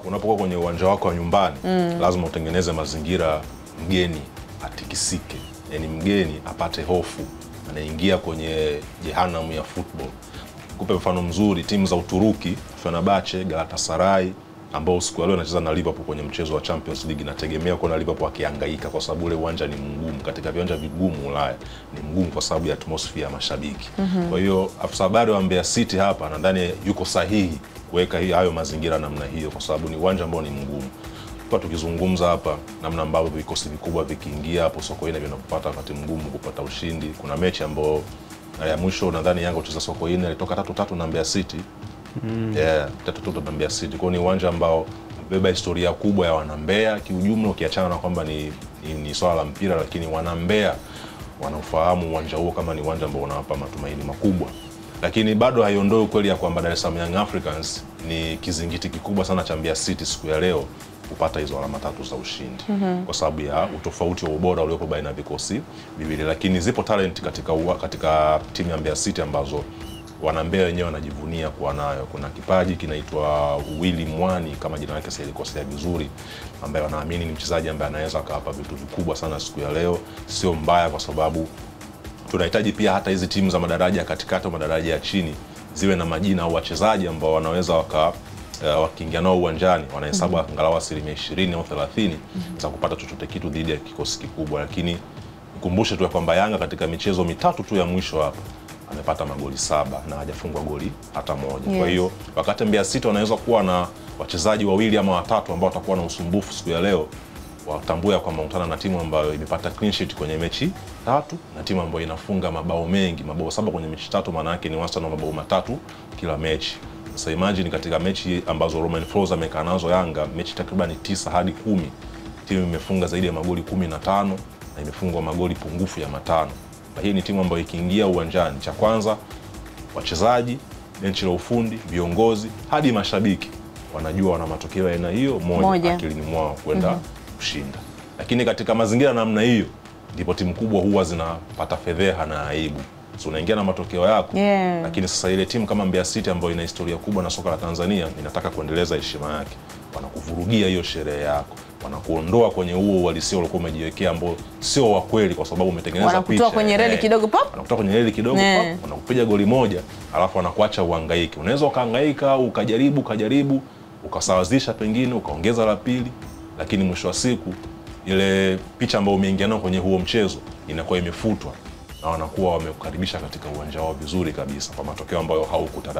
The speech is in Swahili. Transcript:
unapokuwa kwenye uwanja wako wa nyumbani, lazima utengeneze mazingira mgeni atikisike. Yaani mgeni apate hofu, anaingia kwenye jehanamu ya football. Kupe mfano mzuri, timu za Uturuki, Fenerbahce, Galatasaray ambao siku ya leo anacheza na Liverpool kwenye mchezo wa Champions League, nategemea kuona Liverpool akihangaika kwa sababu ule uwanja ni mgumu. Katika viwanja vigumu Ulaya ni mgumu kwa sababu ya atmosphere ya mashabiki. Kwa hiyo afisa habari wa Mbeya City hapa nadhani yuko sahihi kuweka hayo mazingira namna hiyo, kwa sababu ni uwanja ambao ni mgumu. Kwa tukizungumza hapa namna ambavyo vikosi vikubwa vikiingia hapo Sokoine vinapopata wakati mgumu kupata ushindi. Kuna mechi ambayo ya mwisho nadhani Yanga kucheza Sokoine ilitoka 3-3 na Mbeya City. 3-3 na Mbeya City. Kwa ni uwanja ambao beba historia kubwa ya wana Mbeya kiujumla, ukiachana na kwamba ni swala la mpira, lakini wana Mbeya wanaofahamu uwanja huo kama ni uwanja ambao unawapa matumaini makubwa. Lakini bado haiondoi ukweli ya kwamba Dar es Salaam Young Africans ni kizingiti kikubwa sana cha Mbeya City siku ya leo kupata hizo alama 3 za ushindi. Kwa sababu ya utofauti wa ubora uliopo baina ya vikosi viwili, lakini zipo talent katika timu ya Mbeya City ambazo wana Mbeya wenyewe wanajivunia kuwa nayo. Kuna kipaji kinaitwa Willy Mwani kama jina lake silikosea vizuri, ambaye wanaamini ni mchezaji ambaye anaweza akawapa vitu vikubwa sana siku ya leo. Sio mbaya, kwa sababu tunahitaji pia hata hizi timu za madaraja ya katikati au madaraja ya chini ziwe na majina au wachezaji ambao wanaweza wakiingia nao uwanjani wanahesabu angalau 20% au 30% za kupata chochote kitu dhidi ya kikosi kikubwa. Lakini nikumbushe tu kwamba Yanga katika michezo mitatu tu ya mwisho hapa amepata magoli 7 na hajafungwa goli hata moja. Kwa hiyo wakati Mbeya City wanaweza kuwa na wachezaji 2 ama 3 ambao watakuwa na usumbufu siku ya leo, watambua kwamba mtana na timu ambayo imepata clean sheet kwenye mechi 3 na timu ambayo inafunga mabao mengi, mabao 7 kwenye mechi 3, maana yake ni wastani wa mabao 3 kila mechi. Sasa imagine katika mechi ambazo Romain Folz amekaa nazo Yanga, mechi takriban 9 hadi 10, timu imefunga zaidi ya magoli 15 na imefungwa magoli pungufu ya 5. Hii ni timu ambayo ikiingia uwanjani, cha kwanza wachezaji, benchi la ufundi, viongozi hadi mashabiki wanajua wana matokeo ya aina hiyo moja akilini mwao kwenda kushinda. Lakini katika mazingira namna hiyo ndipo timu kubwa huwa zinapata fedheha na aibu. So unaingia na matokeo yako, lakini sasa ile timu kama Mbeya City ambayo ina historia kubwa na soka la Tanzania inataka kuendeleza heshima yake, wanakuvurugia hiyo sherehe yako, wanakuondoa kwenye huo uhalisia uliokuwa umejiwekea ambao sio wa kweli, kwa sababu umetengeneza picha. Wanakutoa kwenye reli kidogo pop. Wanakutoa kwenye reli kidogo pop, wanakupiga goli moja, alafu wanakuacha uhangaike. Unaweza ukahangaika au ukajaribu ukasawazisha, pengine ukaongeza la pili, lakini mwisho wa siku ile picha ambayo umeingia nayo kwenye huo mchezo inakuwa imefutwa na wanakuwa wamekukaribisha katika uwanja wao vizuri kabisa kwa matokeo ambayo haukutarajia.